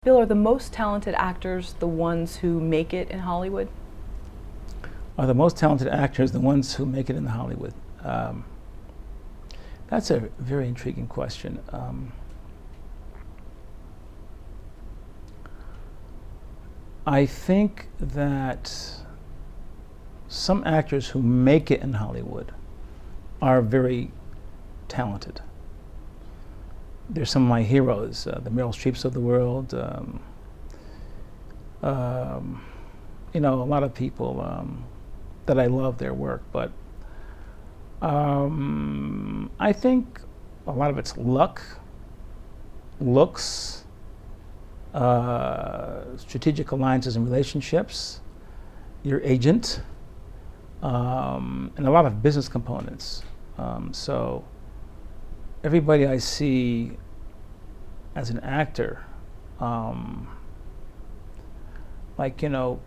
Bill, are the most talented actors the ones who make it in Hollywood? Are the most talented actors the ones who make it in Hollywood? That's a very intriguing question. I think that some actors who make it in Hollywood are very talented. They're some of my heroes, the Meryl Streeps of the world. You know, a lot of people that I love their work, but I think a lot of it's luck, looks, strategic alliances and relationships, your agent, and a lot of business components. So everybody I see as an actor, like, you know,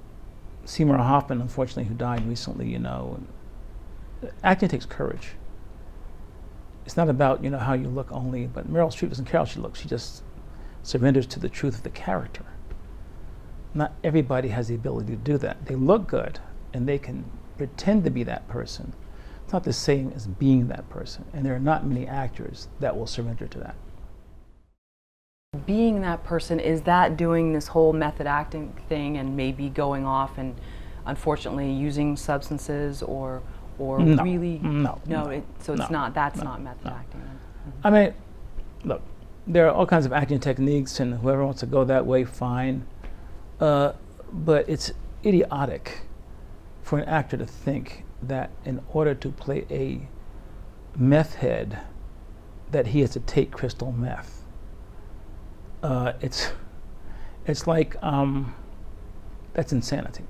Seymour Hoffman, unfortunately, who died recently, you know, acting takes courage. It's not about, you know, how you look only, but Meryl Streep doesn't care how she looks. She just surrenders to the truth of the character. Not everybody has the ability to do that. They look good and they can pretend to be that person. It's not the same as being that person. And there are not many actors that will surrender to that. Being that person, is that doing this whole method acting thing and maybe going off and unfortunately using substances or No, really? No. So it's not, that's not method acting. I mean, look, there are all kinds of acting techniques and whoever wants to go that way, fine. But it's idiotic for an actor to think that in order to play a meth head that he has to take crystal meth. It's like, that's insanity.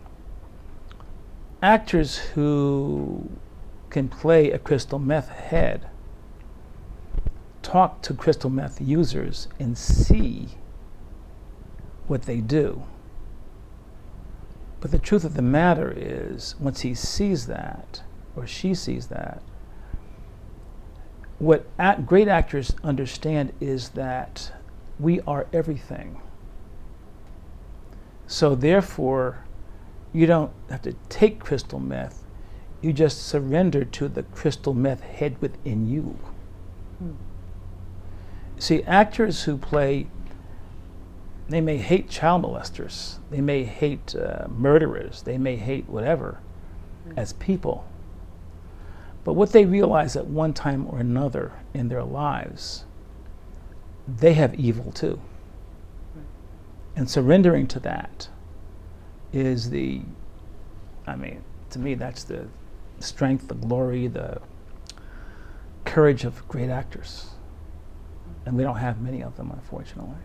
Actors who can play a crystal meth head talk to crystal meth users and see what they do. But the truth of the matter is, once he sees that, or she sees that, what great actors understand is that we are everything. So therefore, you don't have to take crystal meth, you just surrender to the crystal meth head within you. See, actors who play, they may hate child molesters, they may hate murderers, they may hate whatever as people. But what they realize at one time or another in their lives, they have evil too. And surrendering to that is the, I mean, to me, that's the strength, the glory, the courage of great actors. And we don't have many of them, unfortunately.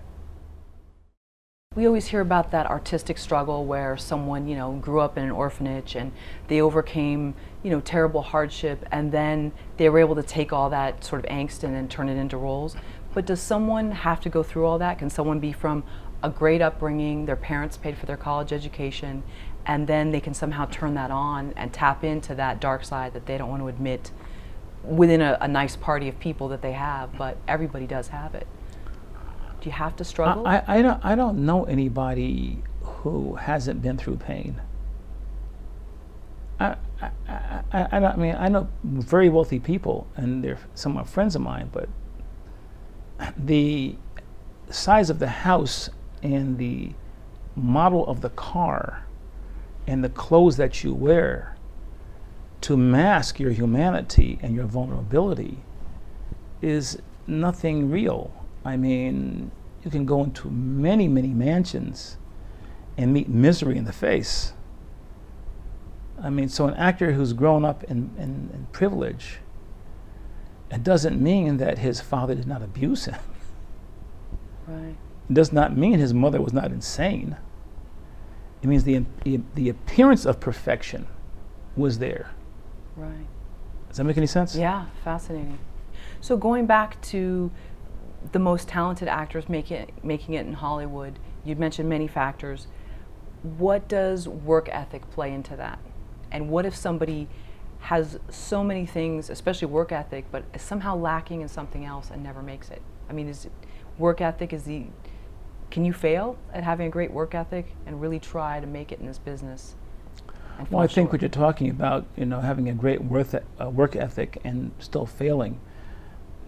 We always hear about that artistic struggle where someone, you know, grew up in an orphanage and they overcame, you know, terrible hardship, and then they were able to take all that sort of angst and then turn it into roles. But does someone have to go through all that? Can someone be from a great upbringing, their parents paid for their college education, and then they can somehow turn that on and tap into that dark side that they don't want to admit within a nice party of people that they have, but everybody does have it? Do you have to struggle? I don't know anybody who hasn't been through pain. I mean, I know very wealthy people, and they're some of my friends of mine, but the size of the house and the model of the car and the clothes that you wear to mask your humanity and your vulnerability is nothing real. I mean, you can go into many, many mansions and meet misery in the face. I mean, so an actor who's grown up in privilege, it doesn't mean that his father did not abuse him. Right. It does not mean his mother was not insane. It means the appearance of perfection was there. Right. Does that make any sense? Yeah, fascinating. So going back to the most talented actors making it in Hollywood, you'd mentioned many factors. What does work ethic play into that? And what if somebody has so many things, especially work ethic, but is somehow lacking in something else and never makes it? I mean, is it, work ethic is Can you fail at having a great work ethic and really try to make it in this business? Well, I think what you're talking about, having a great work ethic and still failing,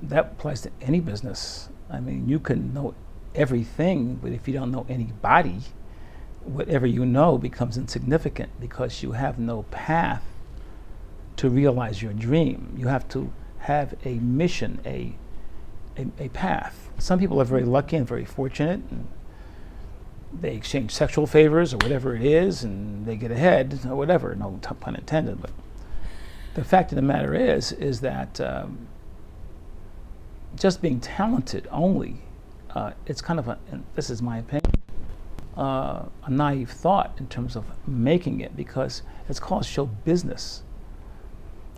that applies to any business. I mean, you can know everything, but if you don't know anybody, whatever you know becomes insignificant because you have no path to realize your dream. You have to have a mission, a path. Some people are very lucky and very fortunate, and they exchange sexual favors or whatever it is, and they get ahead or whatever. No pun intended. But the fact of the matter is that just being talented only, it's kind of and this is my opinion, a naive thought in terms of making it, because it's called show business.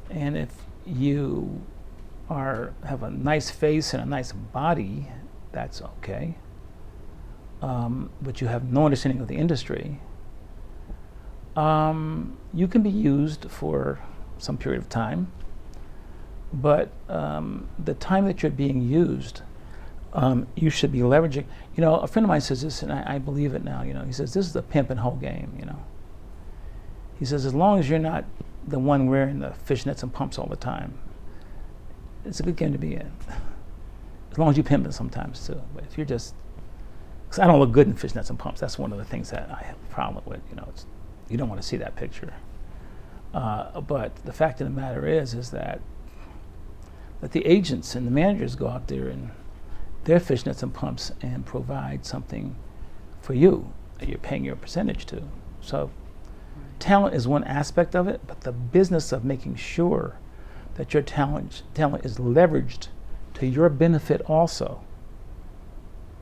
And if you have a nice face and a nice body, that's okay. But you have no understanding of the industry, you can be used for some period of time, but the time that you're being used, you should be leveraging. A friend of mine says this, and I believe it now. He says, this is the pimp and hoe game. He says, as long as you're not the one wearing the fishnets and pumps all the time, it's a good game to be in. As long as you pimp it sometimes too. But if you're just, because I don't look good in fishnets and pumps. That's one of the things that I have a problem with. You don't want to see that picture. But the fact of the matter is that the agents and the managers go out there in their fishnets and pumps and provide something for you that you're paying your percentage to. So talent is one aspect of it, but the business of making sure that your talent is leveraged to your benefit also.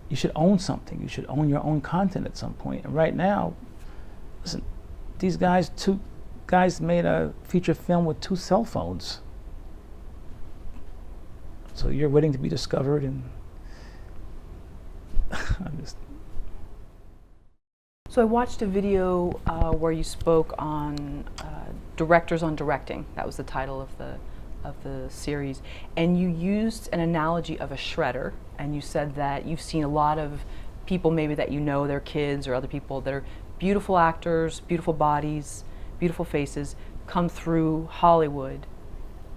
You should own something. You should own your own content at some point. And right now, listen, these guys, two guys made a feature film with 2 cell phones. So you're waiting to be discovered, and So I watched a video where you spoke on directors on directing. That was the title of the series, and you used an analogy of a shredder, and you said that you've seen a lot of people, maybe that their kids or other people that are beautiful actors, beautiful bodies, beautiful faces, come through Hollywood,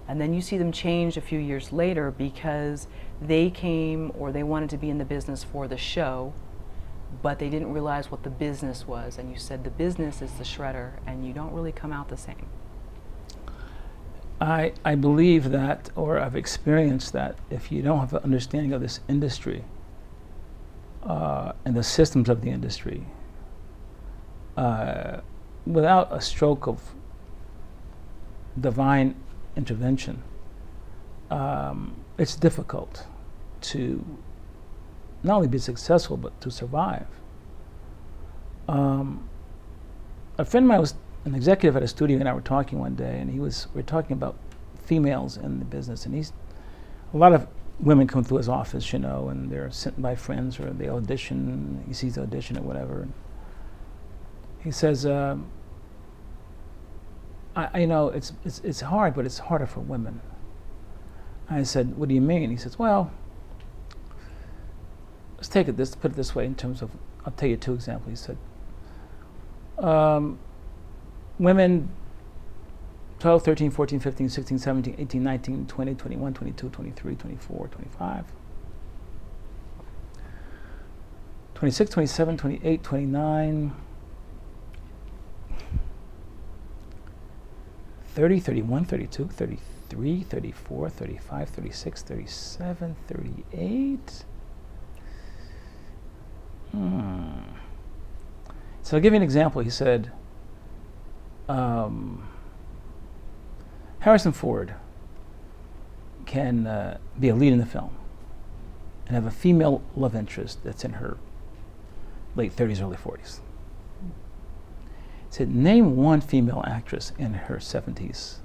and then you see them change a few years later because they came or they wanted to be in the business for the show, but they didn't realize what the business was, and you said the business is the shredder, and you don't really come out the same. I believe that, or I've experienced that, if you don't have an understanding of this industry and the systems of the industry, without a stroke of divine intervention, it's difficult to not only be successful, but to survive. A friend of mine was an executive at a studio, and I were talking one day, and we were talking about females in the business, and a lot of women come through his office, and they're sent by friends, or they audition, he sees the audition or whatever. And he says, it's hard, but it's harder for women. I said, what do you mean? He says, well, let's put it this way in terms of, I'll tell you 2 examples. He said, women 12, 13, 14, 15, 16, 17, 18, 19, 20, 21, 22, 23, 24, 25, 26, 27, 28, 29, 30, 31, 32, 33, 34, 35, 36, 37, 38. So I'll give you an example. He said, Harrison Ford can be a lead in the film and have a female love interest that's in her late 30s, early 40s. He said, name one female actress in her 70s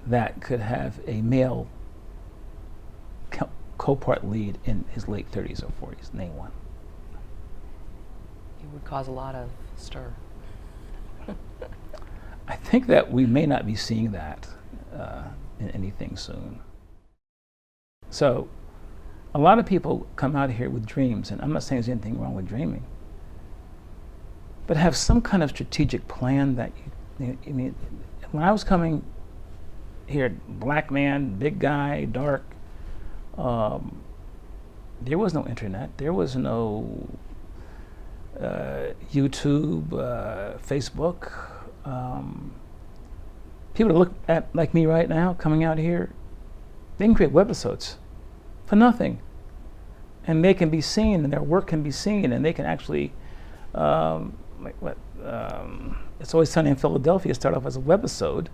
that could have a male co-part lead in his late 30s or 40s. Name one. It would cause a lot of stir. I think that we may not be seeing that in anything soon. So a lot of people come out here with dreams, and I'm not saying there's anything wrong with dreaming, but have some kind of strategic plan that I mean, when I was coming here, black man, big guy, dark, there was no internet, there was no YouTube, Facebook. People that look at like me right now, coming out here, they can create webisodes for nothing, and they can be seen, and their work can be seen, and they can actually, It's Always Sunny in Philadelphia started off as a webisode.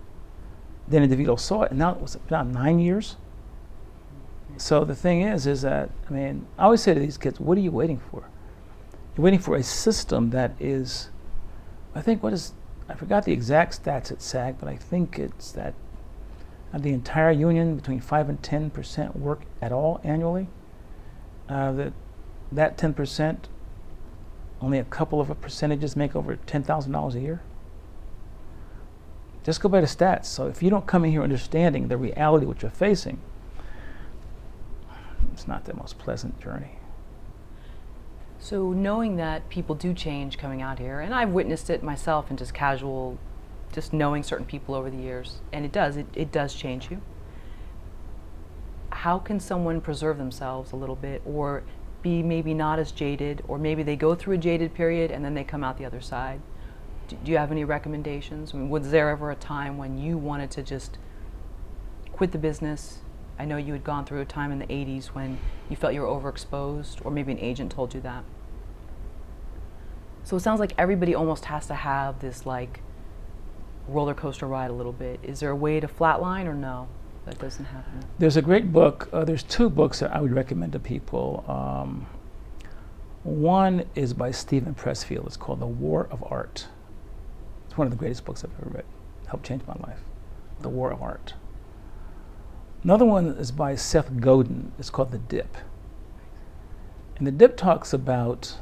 Danny DeVito saw it, and now it was about 9 years. So the thing is that, I mean, I always say to these kids, what are you waiting for? You're waiting for a system that is, I forgot the exact stats at SAG, but I think it's that of the entire union, between 5 and 10% work at all annually. That 10%, only a couple of percentages make over $10,000 a year. Just go by the stats. So if you don't come in here understanding the reality of what you're facing, it's not the most pleasant journey. So knowing that people do change coming out here, and I've witnessed it myself in just casual, just knowing certain people over the years, and it does change you. How can someone preserve themselves a little bit, or be maybe not as jaded, or maybe they go through a jaded period and then they come out the other side? Do you have any recommendations? I mean, was there ever a time when you wanted to just quit the business? I know you had gone through a time in the 80s when you felt you were overexposed, or maybe an agent told you that. So it sounds like everybody almost has to have this like roller coaster ride a little bit. Is there a way to flatline, or no, that doesn't happen? There's a great book. There's two books that I would recommend to people. One is by Stephen Pressfield. It's called The War of Art. It's one of the greatest books I've ever read. It helped change my life. The War of Art. Another one is by Seth Godin. It's called The Dip. And The Dip talks about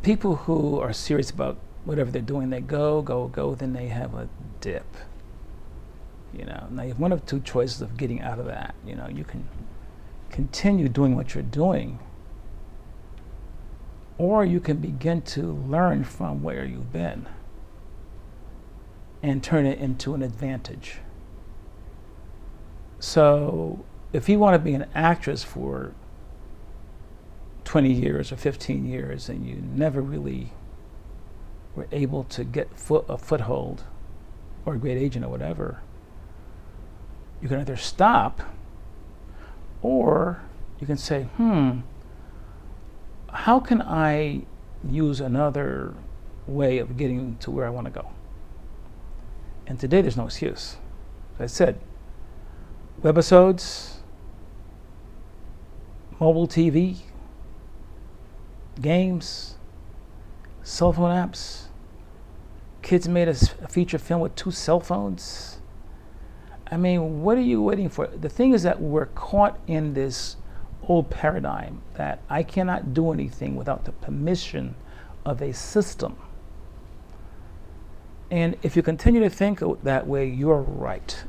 people who are serious about whatever they're doing. They go, then they have a dip. You know, now you have one of two choices of getting out of that. You know, you can continue doing what you're doing, or you can begin to learn from where you've been and turn it into an advantage. So if you want to be an actress for 20 years or 15 years and you never really were able to get a foothold or a great agent or whatever, you can either stop, or you can say, how can I use another way of getting to where I want to go? And today there's no excuse. As I said, webisodes, mobile TV, games, cell phone apps. Kids made a feature film with 2 cell phones. I mean, what are you waiting for? The thing is that we're caught in this old paradigm that I cannot do anything without the permission of a system. And if you continue to think that way, you're right.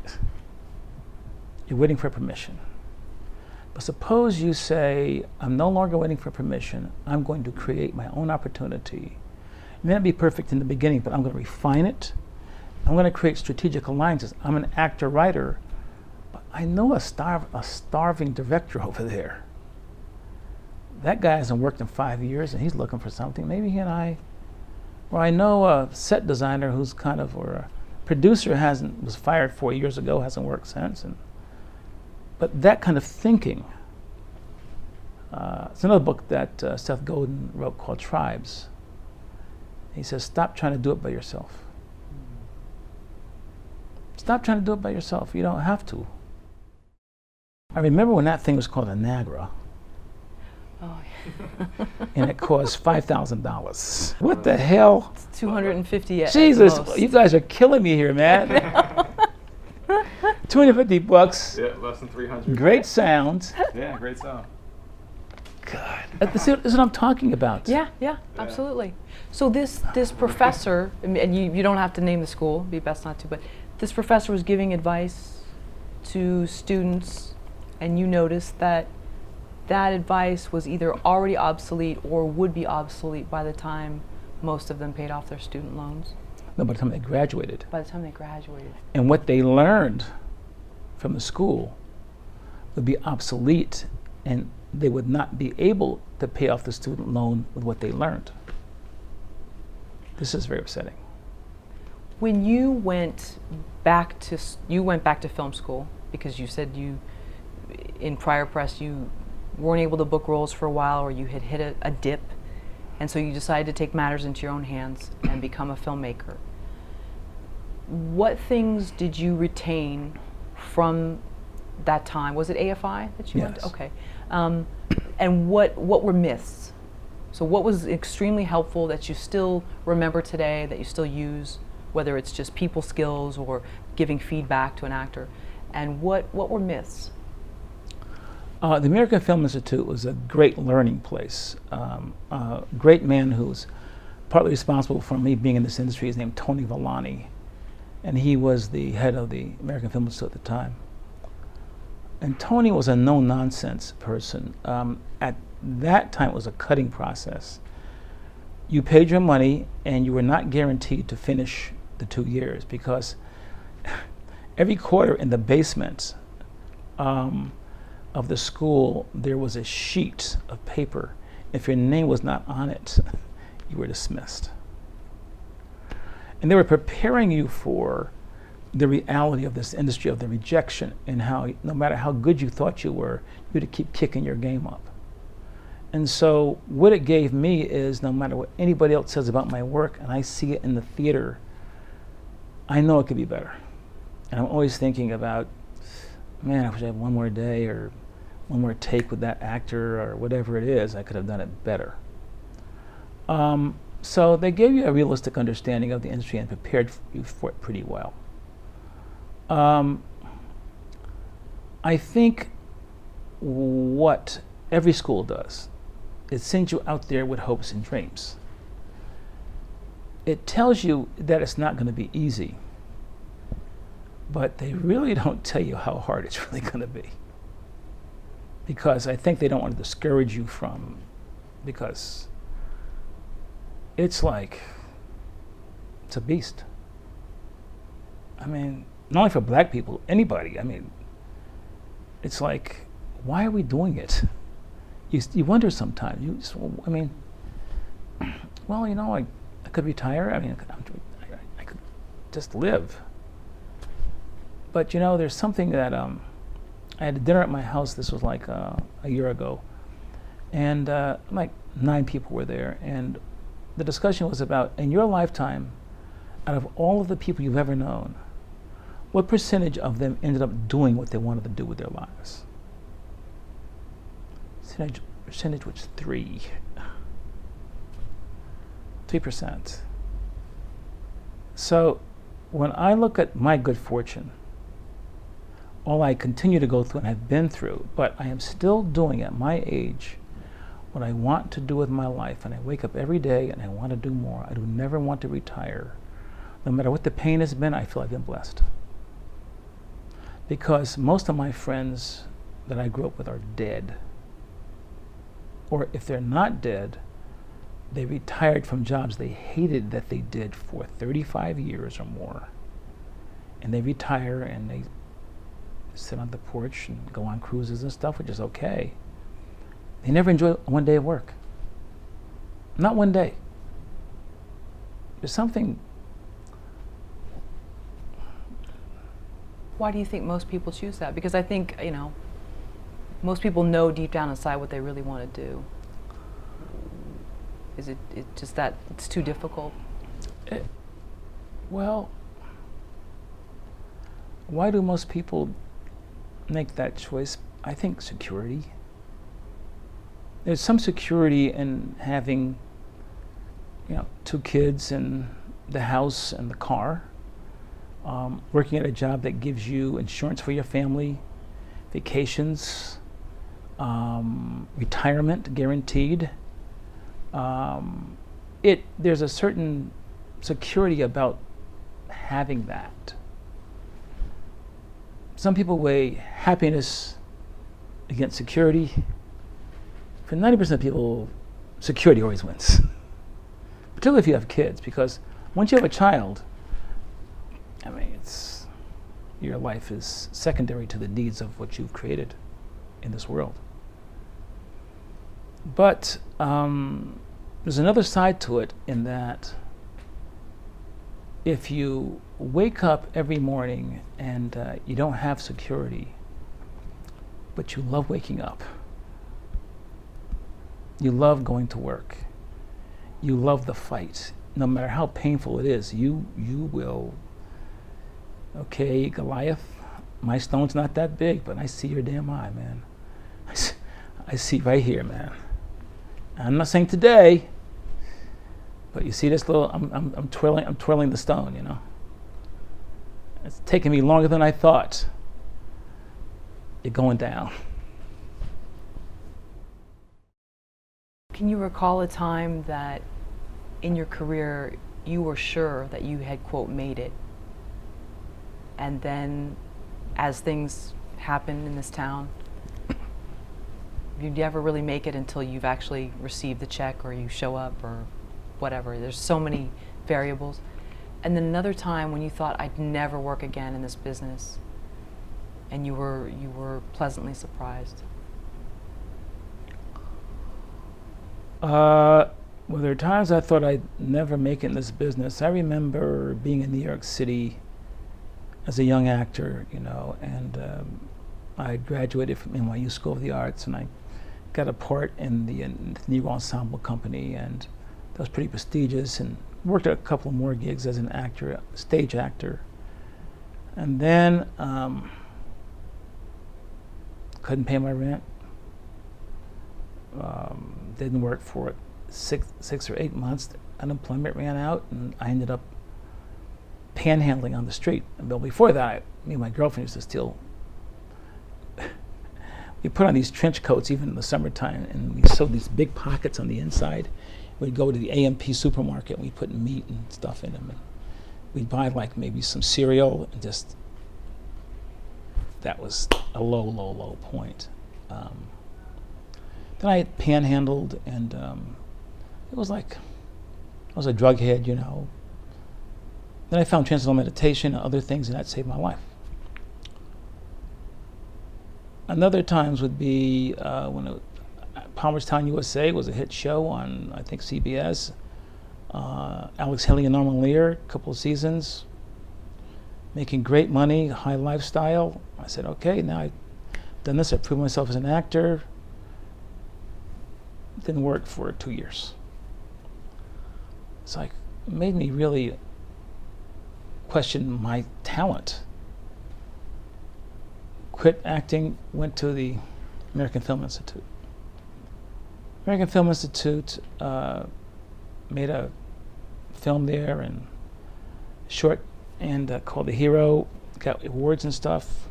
You're waiting for permission. But suppose you say, I'm no longer waiting for permission. I'm going to create my own opportunity. It may not be perfect in the beginning, but I'm going to refine it. I'm going to create strategic alliances. I'm an actor-writer, but I know a starving director over there. That guy hasn't worked in 5 years, and he's looking for something. Maybe he and I, or I know a set designer who's kind of, or a producer was fired 4 years ago, hasn't worked since. But that kind of thinking. It's another book that Seth Godin wrote called Tribes. He says, stop trying to do it by yourself. Stop trying to do it by yourself. You don't have to. I remember when that thing was called a Nagra. Oh, yeah. And it cost $5,000. What the hell? It's 250 Jesus, you guys are killing me here, man. $250. Yeah, less than 300. Great sound. Yeah, great sound. God, this is what I'm talking about. Yeah, absolutely. So this professor, and you don't have to name the school, it'd be best not to, but this professor was giving advice to students And you noticed that that advice was either already obsolete or would be obsolete by the time most of them paid off their student loans. No, by the time they graduated. By the time they graduated. And what they learned from the school would be obsolete, and they would not be able to pay off the student loan with what they learned. This is very upsetting. When you went back to film school, because you said you, in prior press, you weren't able to book roles for a while, or you had hit a dip, and so you decided to take matters into your own hands and become a filmmaker. What things did you retain from that time? Was it AFI that you went to? Yes. Okay. And what were myths? So what was extremely helpful that you still remember today, that you still use, whether it's just people skills or giving feedback to an actor? And what were myths? The American Film Institute was a great learning place. A great man who's partly responsible for me being in this industry is named Tony Villani, and he was the head of the American Film Institute at the time. And Tony was a no-nonsense person. At that time, it was a cutting process. You paid your money, and you were not guaranteed to finish the 2 years, because every quarter in the basement of the school, there was a sheet of paper. If your name was not on it, you were dismissed. And they were preparing you for the reality of this industry of the rejection, and how no matter how good you thought you were, you had to keep kicking your game up. And so what it gave me is, no matter what anybody else says about my work, and I see it in the theater, I know it could be better. And I'm always thinking about, man, I wish I had one more day or one more take with that actor or whatever it is. I could have done it better. So they gave you a realistic understanding of the industry and prepared you for it pretty well. I think what every school does, it sends you out there with hopes and dreams. It tells you that it's not going to be easy, but they really don't tell you how hard it's really going to be. Because I think they don't want to discourage you because it's like, it's a beast. I mean, not only for black people, anybody. I mean, it's like, why are we doing it? You wonder sometimes. You just, I mean, well, you know, I could retire. I mean, I could just live. But you know, there's something that I had a dinner at my house. This was like a year ago, and like 9 people were there, and the discussion was about, in your lifetime, out of all of the people you've ever known, what percentage of them ended up doing what they wanted to do with their lives? Percentage was 3%. So when I look at my good fortune, all I continue to go through and have been through, but I am still doing at my age what I want to do with my life, and I wake up every day and I want to do more. I do never want to retire. No matter what the pain has been, I feel I've been blessed. Because most of my friends that I grew up with are dead. Or if they're not dead, they retired from jobs they hated that they did for 35 years or more. And they retire and they sit on the porch and go on cruises and stuff, which is okay. They never enjoy one day of work. Not one day. There's something. Why do you think most people choose that? Because I think, you know, most people know deep down inside what they really want to do. Is it just that it's too difficult? Well, why do most people make that choice? I think security. There's some security in having, you know, 2 kids and the house and the car. Working at a job that gives you insurance for your family, vacations, retirement guaranteed. There's a certain security about having that. Some people weigh happiness against security. For 90% of people, security always wins. Particularly if you have kids, because once you have a child, I mean, your life is secondary to the needs of what you've created in this world. But there's another side to it, in that if you wake up every morning and you don't have security, but you love waking up, you love going to work, you love the fight, no matter how painful it is, you will, okay, Goliath, my stone's not that big, but I see your damn eye, man. I see right here, man. I'm not saying today, but you see this little, I'm twirling the stone, you know. It's taken me longer than I thought. You're going down. Can you recall a time that in your career you were sure that you had, quote, made it, and then as things happen in this town, you never really make it until you've actually received the check or you show up or whatever? There's so many variables. And then another time when you thought, I'd never work again in this business, and you were pleasantly surprised. Well, there are times I thought I'd never make it in this business. I remember being in New York City as a young actor, you know, and I graduated from NYU School of the Arts, and I got a part in the Negro Ensemble Company, and that was pretty prestigious, and worked at a couple of more gigs as an actor, stage actor. And then couldn't pay my rent. Didn't work for 6 or 8 months. Unemployment ran out, and I ended up panhandling on the street. But before that, me and my girlfriend used to steal. We put on these trench coats even in the summertime, and we sewed these big pockets on the inside. We'd go to the AMP supermarket, and we'd put meat and stuff in them, and we'd buy like maybe some cereal, and just, that was a low point. Then I panhandled, and it was like, I was a drug head, you know. Then I found transcendental meditation and other things, and that saved my life. Another times would be when Palmer's Town, USA was a hit show on, I think, CBS. Alex Haley and Norman Lear, a couple of seasons, making great money, high lifestyle. I said, okay, now I've done this, I've proven myself as an actor. Didn't work for 2 years. It's like, it made me really question my talent. Quit acting, went to the American Film Institute. American Film Institute made a film there, and short, and called The Hero, got awards and stuff.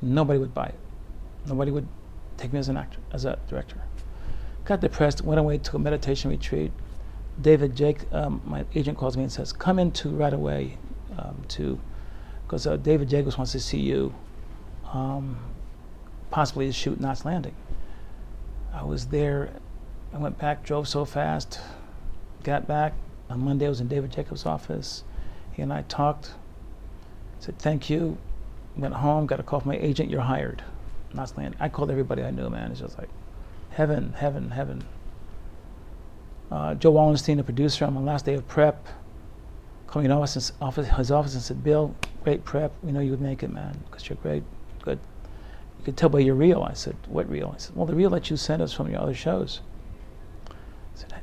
Nobody would buy it. Nobody would take me as an actor, as a director. Got depressed, went away, took a meditation retreat. David Jake, my agent, calls me and says, come into right away, because David Jacobs wants to see you, possibly to shoot Knots Landing. I was there, I went back, drove so fast, got back. On Monday I was in David Jacobs' office. He and I talked, said thank you, went home, got a call from my agent, you're hired. Knots Landing. I called everybody I knew, man. It's just like heaven, heaven, heaven. Joe Wallenstein, the producer, on my last day of prep, called me in his office and said, Bill, great prep. We know you would make it, man, because you're great, good. You could tell by your reel. I said, what reel? I said, well, the reel that you sent us from your other shows.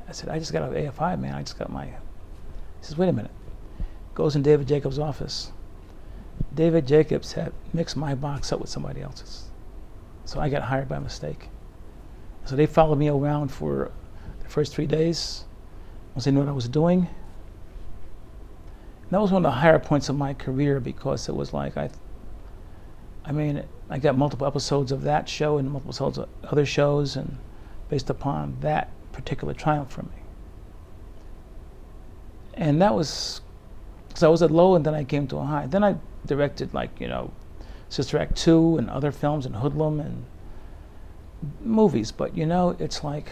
I said, I just got out of AFI, man. I just got my... He says, wait a minute. Goes in David Jacobs' office. David Jacobs had mixed my box up with somebody else's. So I got hired by mistake. So they followed me around for the first 3 days, once they knew what I was doing. And that was one of the higher points of my career, because it was like, I got multiple episodes of that show and multiple episodes of other shows, and based upon that particular triumph for me. And that was, so I was at low, and then I came to a high. Then I directed, like, you know, Sister Act 2 and other films, and Hoodlum, and movies, but you know, it's like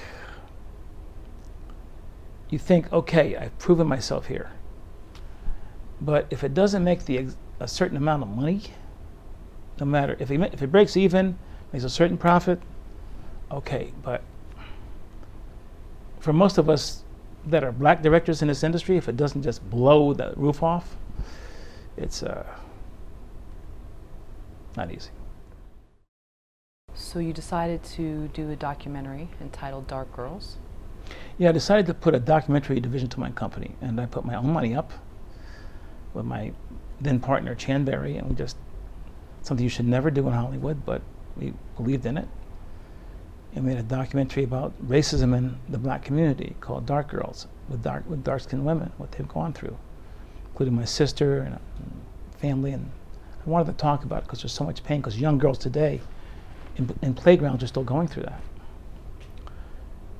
you think, okay, I've proven myself here. But if it doesn't make a certain amount of money, no matter if it breaks even, makes a certain profit, okay. But for most of us that are black directors in this industry, if it doesn't just blow the roof off, it's not easy. So you decided to do a documentary entitled Dark Girls. Yeah, I decided to put a documentary division to my company, and I put my own money up with my then partner Chanberry, and we just, something you should never do in Hollywood, but we believed in it. And we made a documentary about racism in the black community called Dark Girls, with dark-skinned women, what they've gone through, including my sister and family. And I wanted to talk about it because there's so much pain, because young girls today in playgrounds are still going through that.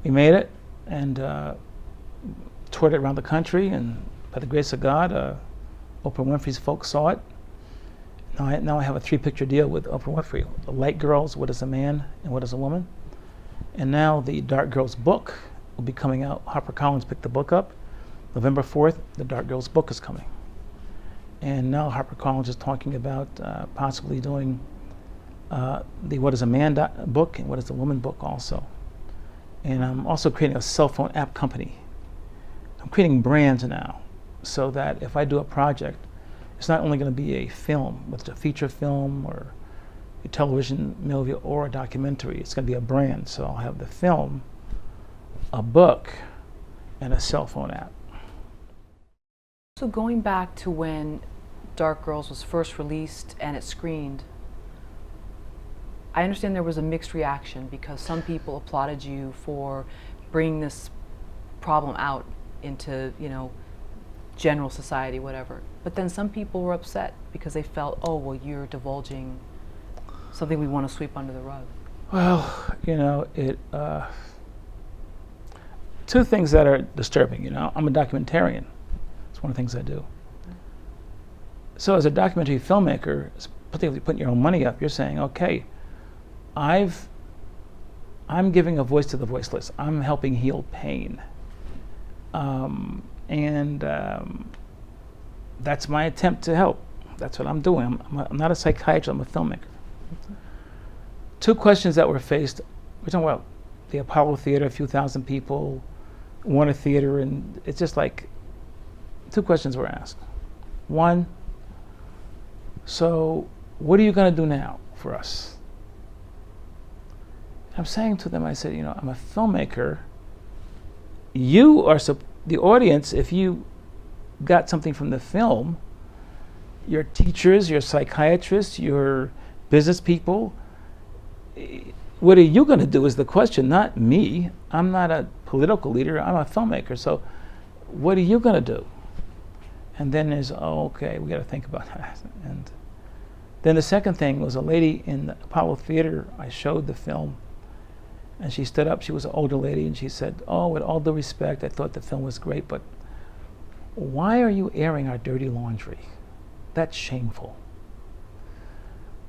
We made it and toured it around the country, and by the grace of God, Oprah Winfrey's folks saw it. Now I have a 3-picture deal with Oprah Winfrey: The Light Girls, What is a Man and What is a Woman. And now the Dark Girls book will be coming out. HarperCollins picked the book up. November 4th, the Dark Girls book is coming. And now HarperCollins is talking about possibly doing the What is a Man book and What is a Woman book also. And I'm also creating a cell phone app company. I'm creating brands now, so that if I do a project, it's not only going to be a film, whether it's a feature film or a television movie or a documentary. It's going to be a brand. So I'll have the film, a book, and a cell phone app. So going back to when Dark Girls was first released and it screened, I understand there was a mixed reaction because some people applauded you for bringing this problem out into, you know, general society, whatever. But then some people were upset because they felt, oh, well, you're divulging something we want to sweep under the rug. Well, you know, two things that are disturbing. You know, I'm a documentarian. It's one of the things I do. So as a documentary filmmaker, particularly putting your own money up, you're saying, okay, I'm giving a voice to the voiceless. I'm helping heal pain. That's my attempt to help. That's what I'm doing. I'm not a psychiatrist, I'm a filmmaker. Two questions that were faced. We're talking about the Apollo Theater, a few thousand people, Warner Theater, and it's just like, two questions were asked. One, so what are you going to do now for us? I'm saying to them, I said, you know, I'm a filmmaker. You are the audience. If you got something from the film, your teachers, your psychiatrists, your business people, what are you going to do is the question, not me. I'm not a political leader. I'm a filmmaker. So what are you going to do? And then there's, oh, okay, we got to think about that. And then the second thing was a lady in the Apollo Theater. I showed the film, and she stood up. She was an older lady, and she said, oh, with all due respect, I thought the film was great, but why are you airing our dirty laundry? That's shameful.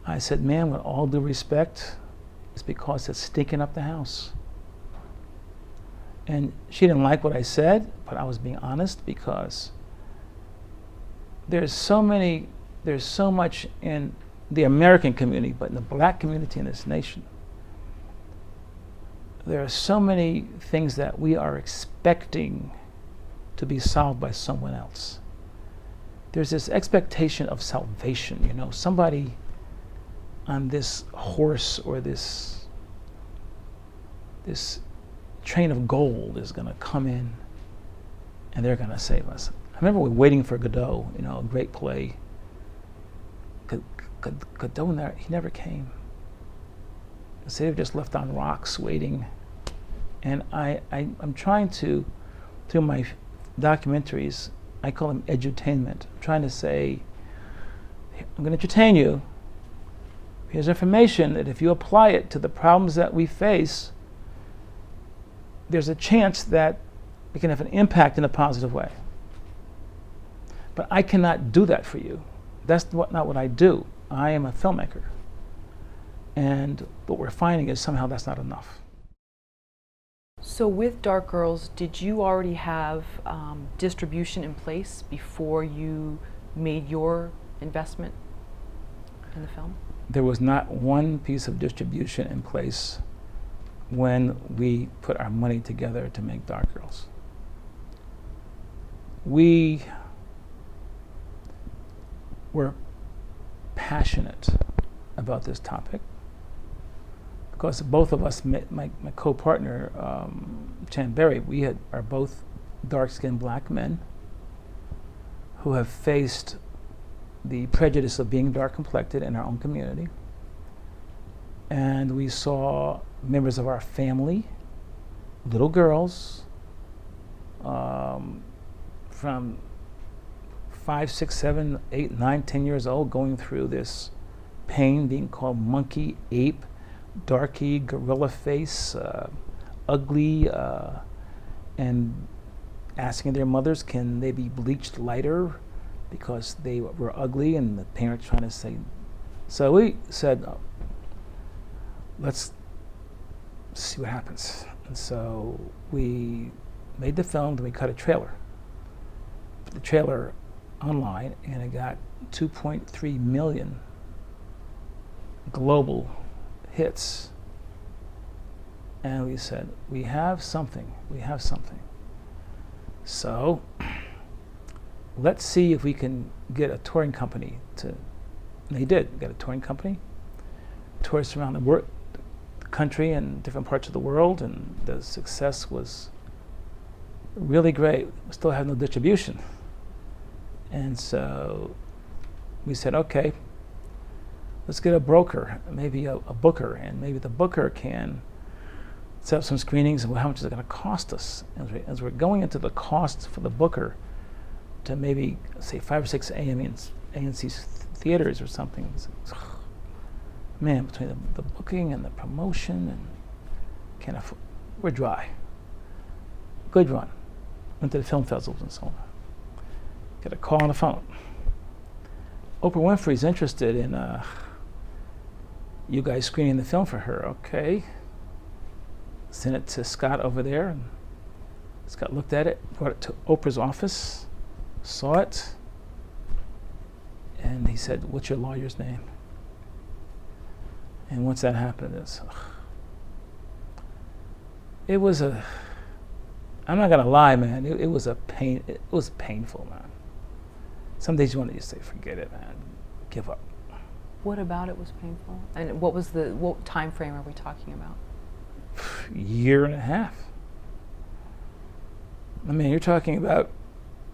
I said, ma'am, with all due respect, it's because it's stinking up the house. And she didn't like what I said, but I was being honest, because there's so much in the American community, but in the black community in this nation, there are so many things that we are expecting to be solved by someone else. There's this expectation of salvation, you know, somebody on this horse or this train of gold is going to come in and they're going to save us. I remember we were waiting for Godot, you know, a great play. Godot, he never came. The city just left on rocks waiting. And I'm trying to, through my documentaries, I call them edutainment. I'm trying to say, I'm going to entertain you. Here's information that if you apply it to the problems that we face, there's a chance that we can have an impact in a positive way. But I cannot do that for you. That's not what I do. I am a filmmaker. And what we're finding is somehow that's not enough. So with Dark Girls, did you already have distribution in place before you made your investment in the film? There was not one piece of distribution in place when we put our money together to make Dark Girls. We were passionate about this topic because both of us, my co-partner, Chan Berry, we are both dark-skinned black men who have faced the prejudice of being dark-complected in our own community. And we saw members of our family, little girls, from 5, 6, 7, 8, 9, 10 years old, going through this pain, being called monkey, ape, darky, gorilla face, ugly, and asking their mothers, can they be bleached lighter because they were ugly, and the parents trying to say. So we said, let's see what happens. And so we made the film, then we cut a trailer. Put the trailer online, and it got 2.3 million global hits. And we said, we have something. So let's see if we can get a touring company to, and they did get a touring company, tourists around the country and different parts of the world, and the success was really great. We still have no distribution. And so we said, okay, let's get a broker, maybe a booker, and maybe the booker can set up some screenings, and how much is it going to cost us? As we're going into the costs for the booker to maybe, say, 5 or 6 AMC theaters or something, man, between the booking and the promotion, and can't afford, we're dry. Good run. Went to the film festivals and so on. Get a call on the phone. Oprah Winfrey's interested in you guys screening the film for her. Okay. Sent it to Scott over there, and Scott looked at it, brought it to Oprah's office, saw it, and he said, what's your lawyer's name? And once that happened, it was a, I'm not gonna lie, man, it was a pain, it was painful, man. Some days you want to just say, forget it, man, give up. What about it was painful? And what time frame are we talking about? Year and a half. I mean, you're talking about,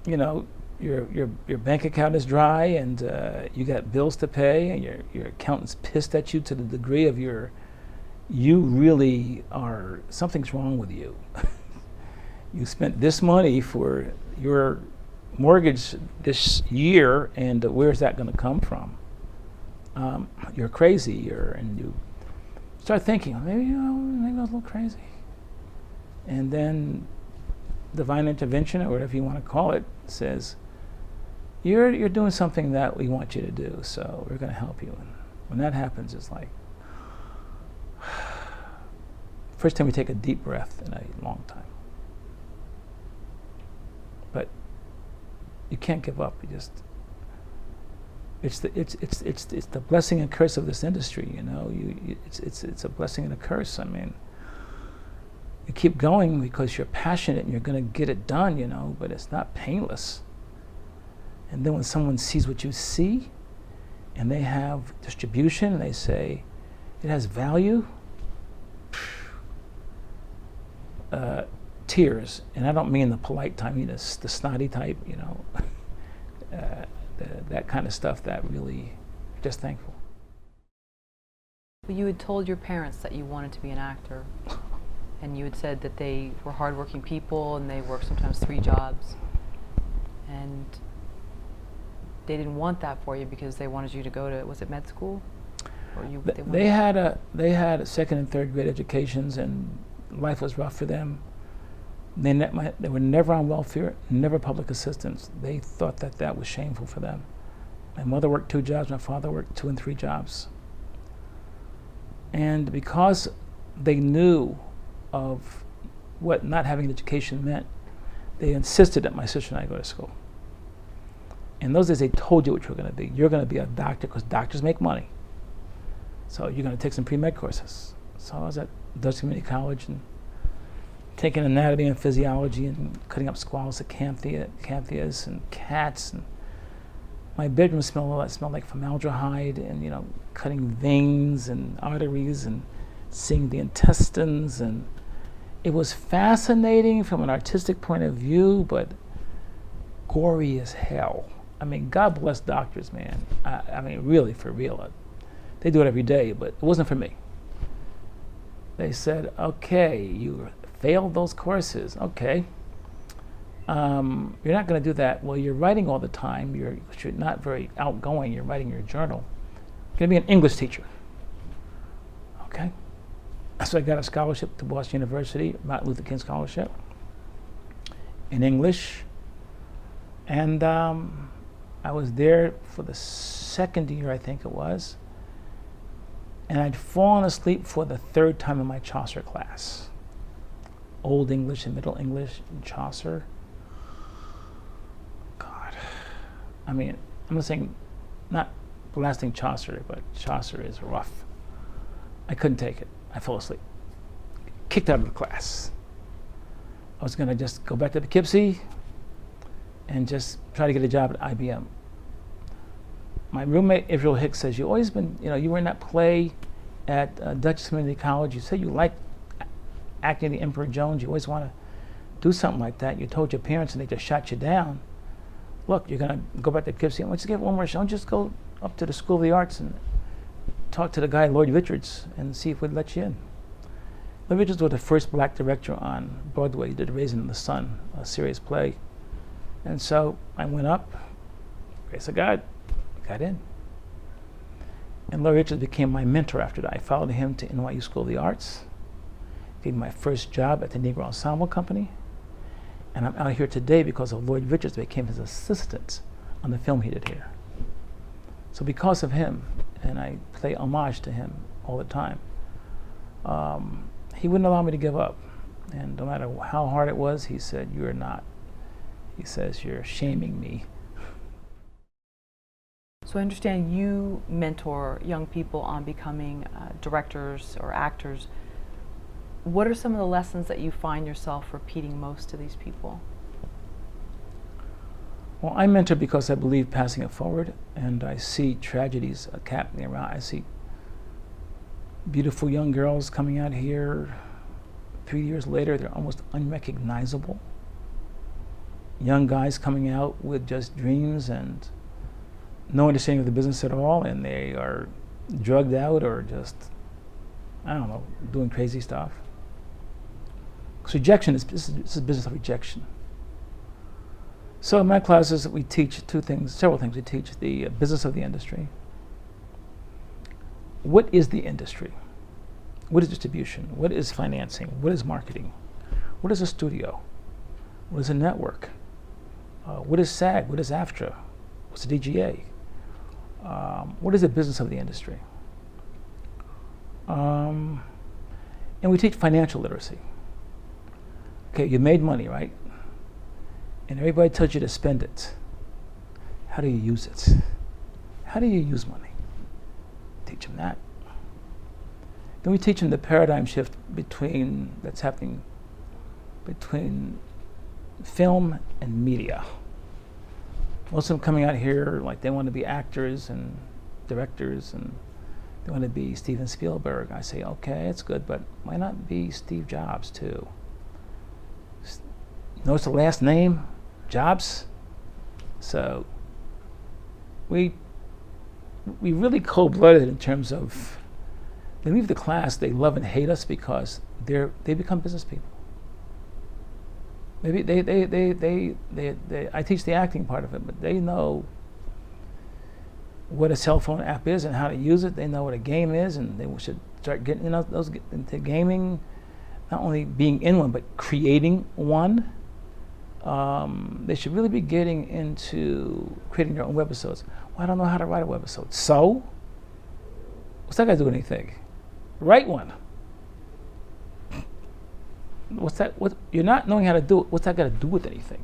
your bank account is dry, and you got bills to pay, and your accountant's pissed at you to the degree of you really are, something's wrong with you. You spent this money for your mortgage this year, and where's that going to come from? You're crazy, and you start thinking, maybe I was a little crazy. And then divine intervention, or whatever you want to call it, says, you're doing something that we want you to do, so we're going to help you. And when that happens, it's like, first time we take a deep breath in a long time. But you can't give up. You just, it's the blessing and curse of this industry, it's a blessing and a curse. I mean, you keep going because you're passionate and you're going to get it done, but it's not painless. And then when someone sees what you see, and they have distribution, and they say it has value, tears. And I don't mean the polite type, I mean the snotty type, that kind of stuff that really, just thankful. You had told your parents that you wanted to be an actor, and you had said that they were hardworking people and they worked sometimes 3 jobs, and they didn't want that for you because they wanted you to go to, was it med school? Or they had second and third grade educations, and life was rough for them. They were never on welfare, never public assistance. They thought that was shameful for them. My mother worked 2 jobs, my father worked 2 and 3 jobs. And because they knew of what not having an education meant, they insisted that my sister and I go to school. In those days, they told you what you were going to be. You're going to be a doctor because doctors make money. So you're going to take some pre-med courses. So I was at Dutch Community College and taking anatomy and physiology and cutting up squamous acanthias and cats. And my bedroom smelled like formaldehyde, and cutting veins and arteries and seeing the intestines. And it was fascinating from an artistic point of view, but gory as hell. I mean, God bless doctors, man. I mean, really, for real. They do it every day, but it wasn't for me. They said, okay, you failed those courses. Okay. You're not going to do that. Well, you're writing all the time. You're not very outgoing. You're writing your journal. You're going to be an English teacher. Okay. So I got a scholarship to Boston University, Martin Luther King Scholarship, in English. And I was there for the second year, I think it was. And I'd fallen asleep for the third time in my Chaucer class. Old English and Middle English and Chaucer. God. I mean, I'm not saying, not blasting Chaucer, but Chaucer is rough. I couldn't take it. I fell asleep. Kicked out of the class. I was going to just go back to Poughkeepsie and just try to get a job at IBM. My roommate, Israel Hicks, says, you always been, you were in that play at Dutch Community College. You said you liked acting the Emperor Jones. You always want to do something like that. You told your parents and they just shot you down. Look, you're going to go back to Poughkeepsie. Let's give it one more shot. Just go up to the School of the Arts and talk to the guy, Lloyd Richards, and see if we'd let you in. Lloyd Richards was the first black director on Broadway. He did Raisin in the Sun, a serious play. And so I went up, grace of God, got in. And Lloyd Richards became my mentor after that. I followed him to NYU School of the Arts, gave me my first job at the Negro Ensemble Company, and I'm out here today because of Lloyd Richards became his assistant on the film he did here. So because of him, and I pay homage to him all the time, he wouldn't allow me to give up. And no matter how hard it was, he said, you're not. He says, you're shaming me. So I understand you mentor young people on becoming directors or actors. What are some of the lessons that you find yourself repeating most to these people? Well, I mentor because I believe passing it forward, and I see tragedies happening around. I see beautiful young girls coming out here. 3 years later, they're almost unrecognizable. Young guys coming out with just dreams and no understanding of the business at all, and they are drugged out or just, I don't know, doing crazy stuff. Because rejection is this is a business of rejection. So in my classes, we teach several things. We teach the business of the industry. What is the industry? What is distribution? What is financing? What is marketing? What is a studio? What is a network? What is SAG? What is AFTRA? What's the DGA? What is the business of the industry? And we teach financial literacy. Okay, you made money, right? And everybody tells you to spend it. How do you use it? How do you use money? Teach them that. Then we teach them the paradigm shift that's happening between film and media. Most of them coming out here like they want to be actors and directors and they want to be Steven Spielberg. I say, okay, it's good, but why not be Steve Jobs too? Notice the last name, Jobs. So we really cold-blooded in terms of they leave the class, they love and hate us because they become business people. Maybe I teach the acting part of it, but they know what a cell phone app is and how to use it. They know what a game is, and they should start getting into gaming, not only being in one, but creating one. They should really be getting into creating their own webisodes. Well, I don't know how to write a webisode. So? What's that guy doing anything? Write one. What's that? What you're not knowing how to do it? What's that got to do with anything?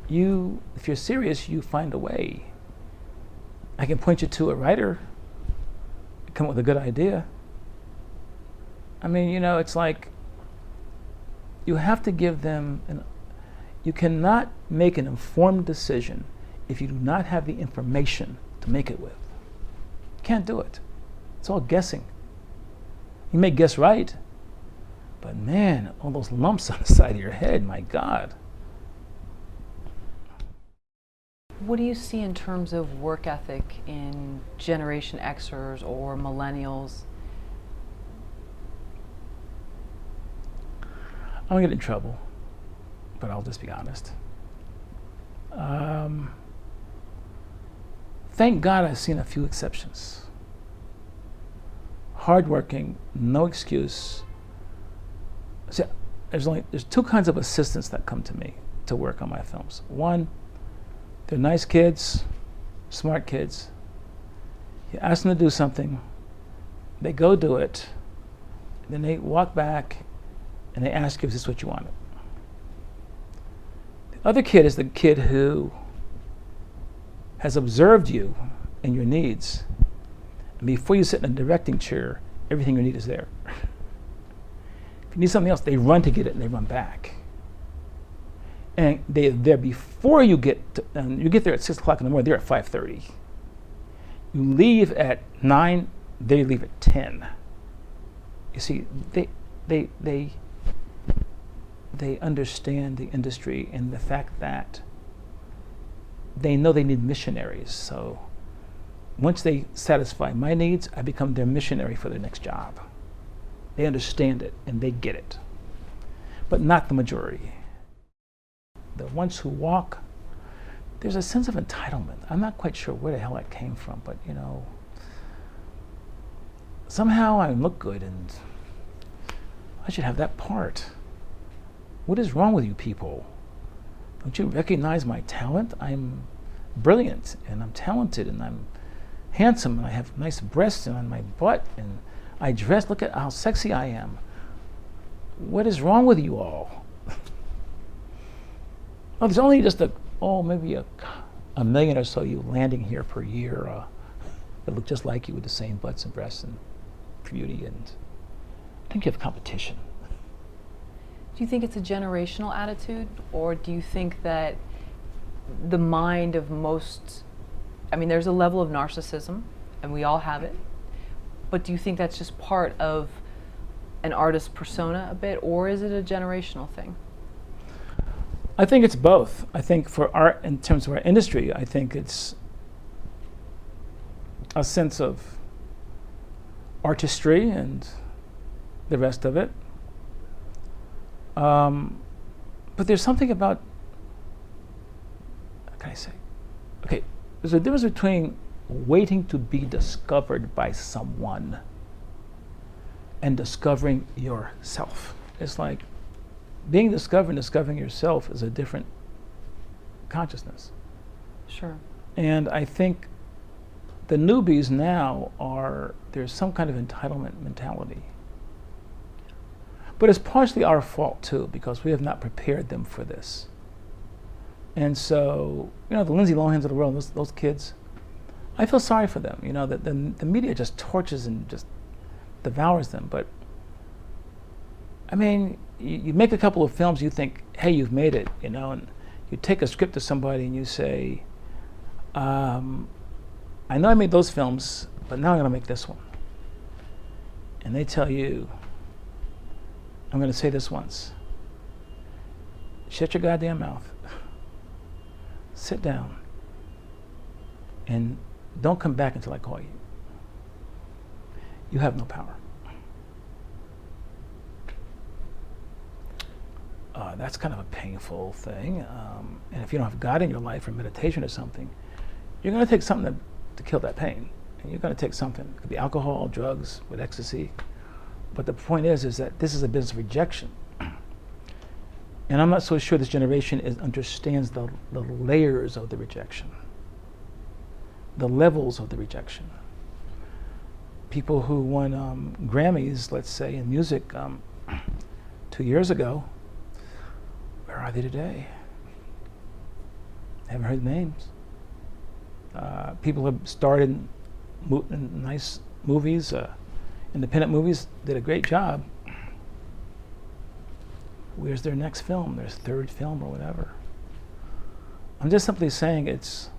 If you're serious, you find a way. I can point you to a writer, come up with a good idea. I mean, it's like you have to give them you cannot make an informed decision if you do not have the information to make it with. You can't do it. It's all guessing. You may guess right, but man, all those lumps on the side of your head, my God. What do you see in terms of work ethic in Generation Xers or millennials? I'm gonna get in trouble, but I'll just be honest. Thank God I've seen a few exceptions. Hardworking, no excuse. See, there's two kinds of assistants that come to me to work on my films. One, they're nice kids, smart kids. You ask them to do something, they go do it, then they walk back and they ask you if this is what you wanted. The other kid is the kid who has observed you and your needs, and before you sit in a directing chair, everything you need is there. If you need something else, they run to get it and they run back. And they're there before you get you get there at 6 o'clock in the morning, they're at 5:30. You leave at 9, they leave at 10. You see, they understand the industry and the fact that they know they need missionaries. So once they satisfy my needs, I become their missionary for their next job. They understand it and they get it, but not the majority. The ones who walk, there's a sense of entitlement. I'm not quite sure where the hell that came from, but somehow I look good and I should have that part. What is wrong with you people? Don't you recognize my talent? I'm brilliant and I'm talented and I'm handsome and I have nice breasts and on my butt and I dress, look at how sexy I am. What is wrong with you all? Oh, there's only just maybe a million or so you landing here per year that look just like you with the same butts and breasts and beauty, and I think you have competition. Do you think it's a generational attitude, or do you think that the mind of most, there's a level of narcissism, and we all have it, but do you think that's just part of an artist's persona a bit, or is it a generational thing? I think it's both. I think for art, in terms of our industry, I think it's a sense of artistry and the rest of it. But there's something about, how can I say? Okay, there's a difference between waiting to be discovered by someone and discovering yourself. It's like being discovered and discovering yourself is a different consciousness. Sure. And I think the newbies now there's some kind of entitlement mentality. But it's partially our fault too, because we have not prepared them for this. And so, the Lindsay Lohans of the world, those kids, I feel sorry for them. That the media just tortures and just devours them. But you make a couple of films, you think, hey, you've made it, and you take a script to somebody and you say, I know I made those films, but now I'm going to make this one. And they tell you, I'm going to say this once. Shut your goddamn mouth. Sit down. And don't come back until I call you. You have no power. That's kind of a painful thing. And if you don't have God in your life or meditation or something, you're going to take something to kill that pain. And you're going to take something. It could be alcohol, drugs, with ecstasy. But the point is that this is a business of rejection. And I'm not so sure this generation understands the layers of the rejection, the levels of the rejection. people who won Grammys, let's say, in music 2 years ago, where are they today? Haven't heard names. People have starred in nice movies, independent movies, did a great job. Where's their next film, their third film or whatever? I'm just simply saying it's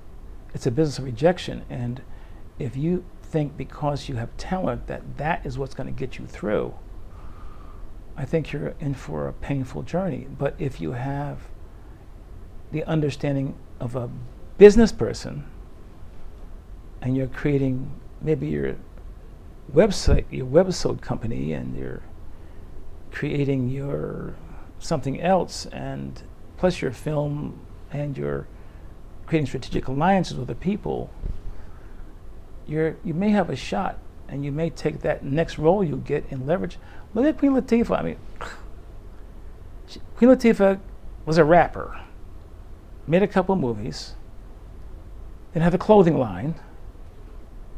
a business of rejection, and if you think because you have talent that is what's going to get you through, I think you're in for a painful journey. But if you have the understanding of a business person and you're creating maybe your website company, and you're creating your something else, and plus your film, and you're creating strategic alliances with the people, you may have a shot, and you may take that next role you get and leverage. Look at Queen Latifah. I mean, Queen Latifah was a rapper, made a couple movies, then had a clothing line,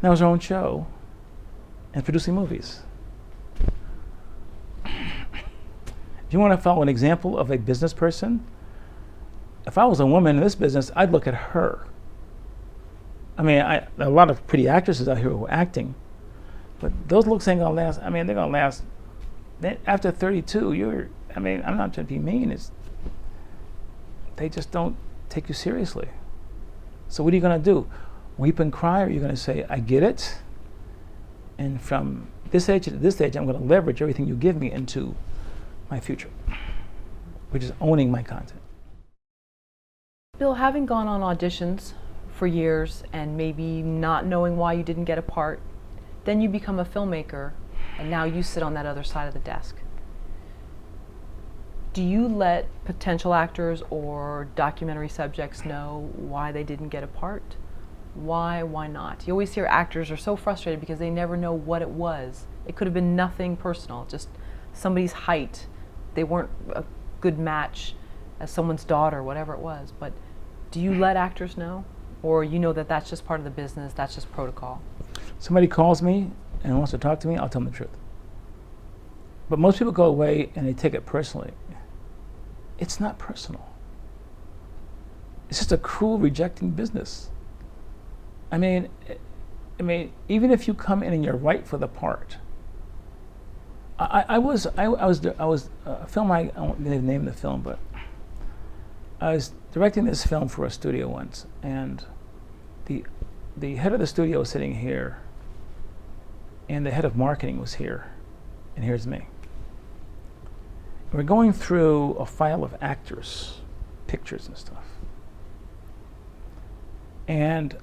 now has her own show, and producing movies. If you want to follow an example of a business person, if I was a woman in this business, I'd look at her. I mean, a lot of pretty actresses out here who are acting, but those looks ain't gonna last. I mean, they're gonna last. After 32, I'm not trying to be mean. They just don't take you seriously. So what are you gonna do? Weep and cry, or are you gonna say, I get it, and from this age to this age, I'm gonna leverage everything you give me into my future, which is owning my content. Bill, having gone on auditions for years and maybe not knowing why you didn't get a part, then you become a filmmaker, and now you sit on that other side of the desk. Do you let potential actors or documentary subjects know why they didn't get a part? Why not? You always hear actors are so frustrated because they never know what it was. It could have been nothing personal, just somebody's height. They weren't a good match as someone's daughter, whatever it was. But do you let actors know? Or you know that that's just part of the business, that's just protocol? Somebody calls me and wants to talk to me, I'll tell them the truth. But most people go away and they take it personally. It's not personal. It's just a cruel, rejecting business. I mean, even if you come in and you're right for the part. I was a film. I won't name the film, but I was directing this film for a studio once, and the head of the studio was sitting here, and the head of marketing was here, and here's me. We're going through a file of actors, pictures and stuff, and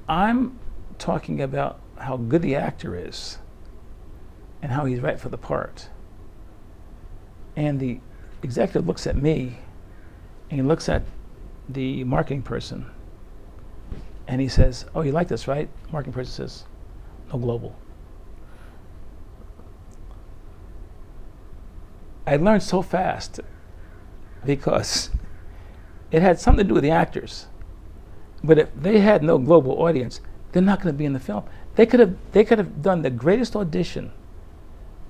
I'm talking about how good the actor is and how he's right for the part. And the executive looks at me and he looks at the marketing person and he says, oh, you like this, right? Marketing person says, no global. I learned so fast because it had something to do with the actors. But if they had no global audience, they're not going to be in the film. They could have done the greatest audition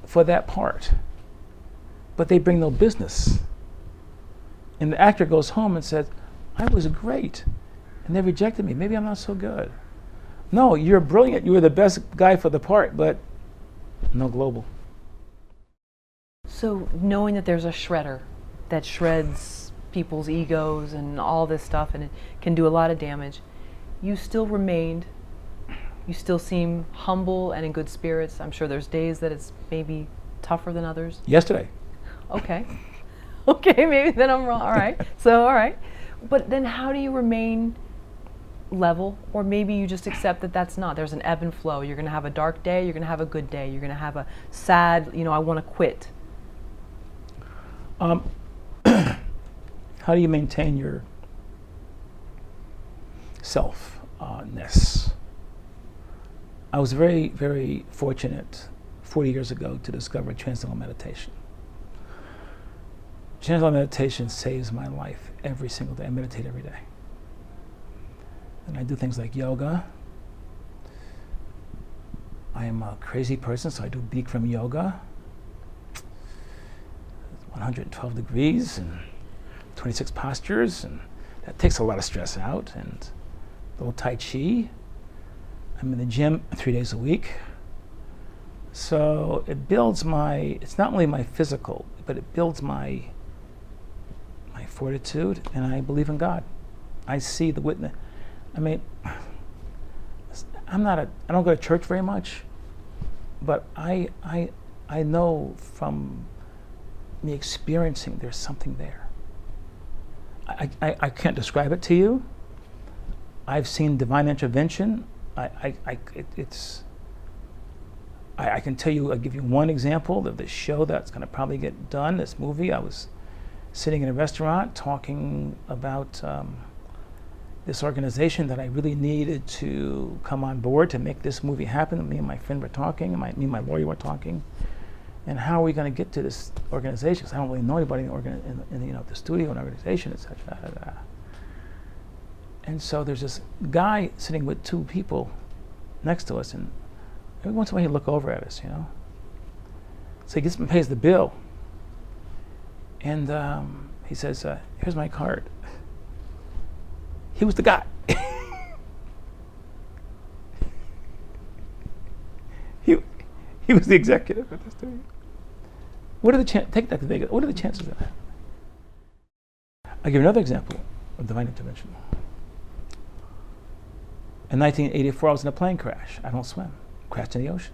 for that part, but they bring no business. And the actor goes home and says, I was great, and they rejected me. Maybe I'm not so good. No, you're brilliant. You were the best guy for the part, but no global. So knowing that there's a shredder that shreds people's egos and all this stuff, and it can do a lot of damage, you still remained, you still seem humble and in good spirits. I'm sure there's days that it's maybe tougher than others. Yesterday. Okay. Okay, maybe then I'm wrong. All right. So, all right. But then how do you remain level? Or maybe you just accept that that's not. There's an ebb and flow. You're going to have a dark day. You're going to have a good day. You're going to have a sad, I want to quit. How do you maintain your self-ness? I was very, very fortunate 40 years ago to discover transcendental meditation. Transcendental meditation saves my life every single day. I meditate every day. And I do things like yoga, I am a crazy person, so I do Bikram yoga. 112 degrees and 26 postures, and that takes a lot of stress out. And a little Tai Chi. I'm in the gym 3 days a week. So it builds it's not only my physical, but it builds my fortitude, and I believe in God. I see the witness. I mean, I don't go to church very much, but I know from me experiencing there's something there. I can't describe it to you. I've seen divine intervention. I can tell you, I'll give you one example of the show that's going to probably get done, this movie. I was sitting in a restaurant talking about this organization that I really needed to come on board to make this movie happen. Me and my friend were talking, me and my lawyer were talking, and how are we going to get to this organization? Because I don't really know anybody in the studio and organization, etc. And so there's this guy sitting with two people next to us, and every once in a while he'd look over at us, So he gets and pays the bill. And he says, here's my card. He was the guy. he was the executive of the studio. What are the chances? Take that to Vegas. What are the chances of that? I'll give you another example of divine intervention. In 1984, I was in a plane crash. I don't swim. Crashed in the ocean.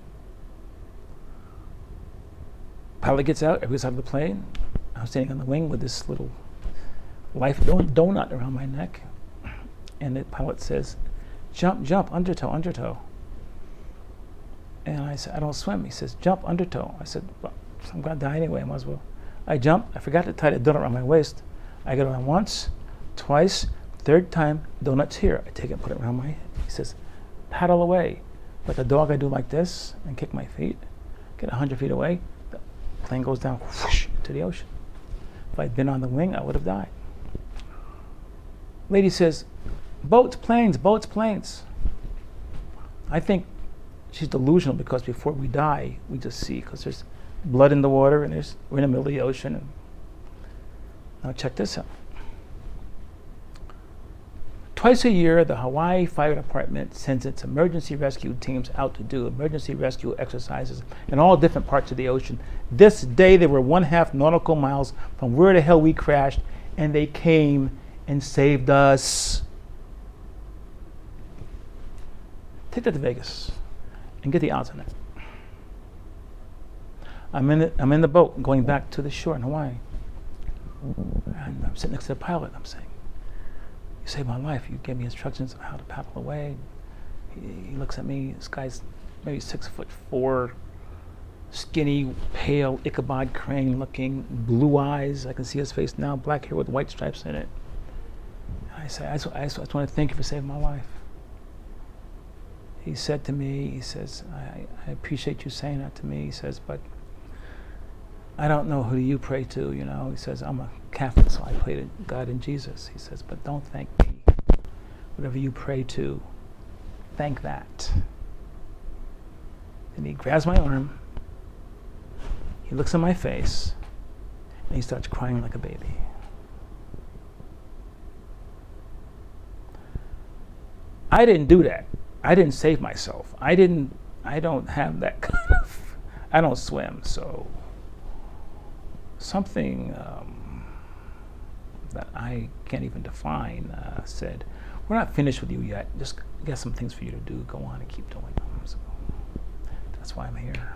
Pilot gets out, everybody's out of the plane. I'm standing on the wing with this little life donut around my neck. And the pilot says, jump, jump, undertow, undertow. And I said, I don't swim. He says, jump, undertow. I said, well, I'm going to die anyway, I might as well. I jump. I forgot to tie the donut around my waist. I get it on once, twice, third time, donut's here. I take it and put it around my head. He says, paddle away. Like a dog, I do like this and kick my feet. Get 100 feet away. The plane goes down whoosh, into the ocean. If I'd been on the wing, I would have died. Lady says, boats, planes, boats, planes. I think she's delusional because before we die, we just see, because there's blood in the water and we're in the middle of the ocean. And now check this out. Twice a year, the Hawaii Fire Department sends its emergency rescue teams out to do emergency rescue exercises in all different parts of the ocean. This day, they were 1/2 nautical miles from where the hell we crashed, and they came and saved us. Take that to Vegas and get the odds on it. I'm in the boat going back to the shore in Hawaii. And I'm sitting next to the pilot. I'm saying, you saved my life. You gave me instructions on how to paddle away. He looks at me. This guy's maybe 6'4", skinny, pale, Ichabod Crane looking, blue eyes. I can see his face now, black hair with white stripes in it. And I say, I just want to thank you for saving my life. He said to me, he says, I appreciate you saying that to me. He says, but I don't know who you pray to, He says, I'm a Catholic, so I pray to God and Jesus. He says, but don't thank me. Whatever you pray to, thank that. And he grabs my arm, he looks in my face, and he starts crying like a baby. I didn't do that. I didn't save myself. I don't have that kind of, I don't swim, so something that I can't even define said, we're not finished with you yet, just got some things for you to do, go on and keep doing them. So that's why I'm here.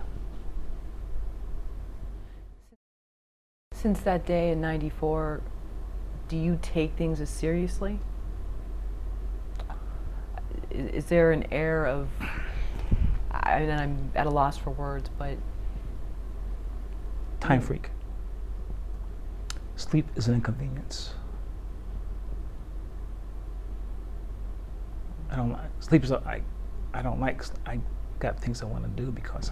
Since that day in '94, do you take things as seriously? Is there an air of, and I'm at a loss for words, but... Time freak. Sleep is an inconvenience. I don't like, sleep is, I don't like, I got things I want to do because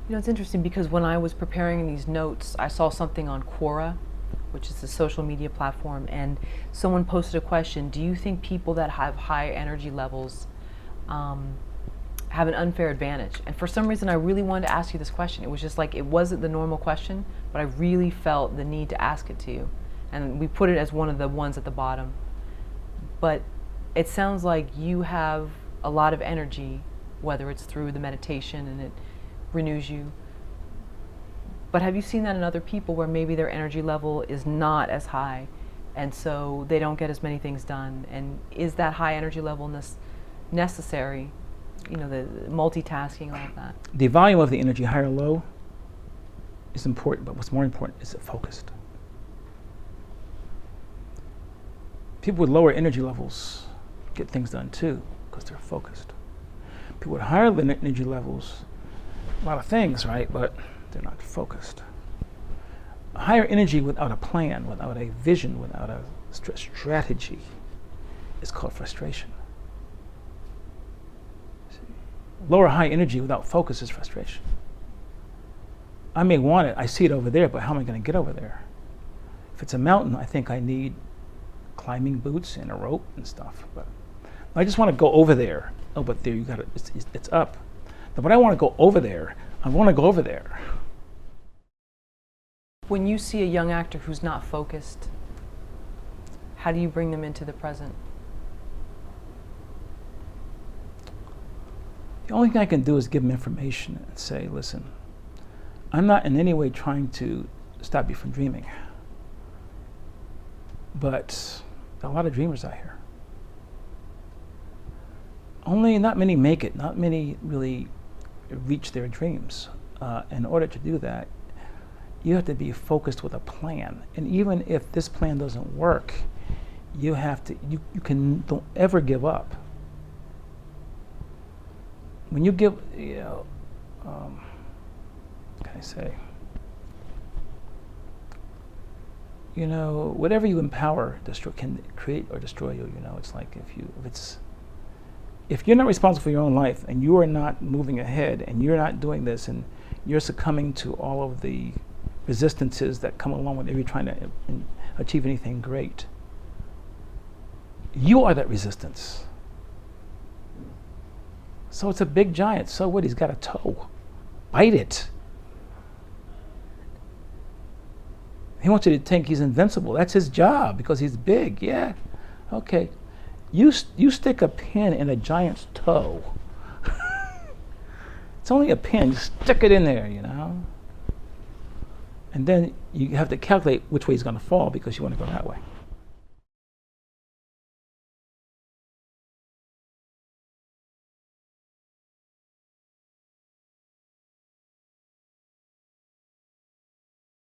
it's interesting because when I was preparing these notes, I saw something on Quora, which is a social media platform, and someone posted a question, do you think people that have high energy levels have an unfair advantage. And for some reason, I really wanted to ask you this question. It was just like, it wasn't the normal question, but I really felt the need to ask it to you. And we put it as one of the ones at the bottom. But it sounds like you have a lot of energy, whether it's through the meditation and it renews you. But have you seen that in other people where maybe their energy level is not as high, and so they don't get as many things done? And is that high energy level necessary? You know, the multitasking, all of that. The volume of the energy, high or low, is important, but what's more important is it focused. People with lower energy levels get things done too, because they're focused. People with higher energy levels, a lot of things, right, but they're not focused. A higher energy without a plan, without a vision, without a strategy is called frustration. Lower high energy without focus is frustration. I may want it, I see it over there, but how am I going to get over there? If it's a mountain, I think I need climbing boots and a rope and stuff. But I just want to go over there. Oh, but there you got it. It's up. But I want to go over there. I want to go over there. When you see a young actor who's not focused, how do you bring them into the present? The only thing I can do is give them information and say, listen, I'm not in any way trying to stop you from dreaming. But there are a lot of dreamers out here. Not many make it, not many really reach their dreams. In order to do that, you have to be focused with a plan. And even if this plan doesn't work, you don't ever give up. When you give, what can I say? Whatever you empower can create or destroy you. It's like if you're not responsible for your own life and you are not moving ahead and you're not doing this and you're succumbing to all of the resistances that come along with you trying to achieve anything great, you are that resistance. So it's a big giant. So what? He's got a toe. Bite it. He wants you to think he's invincible. That's his job because he's big. Yeah. Okay. You stick a pin in a giant's toe. It's only a pin. You stick it in there, And then you have to calculate which way he's going to fall because you want to go that way.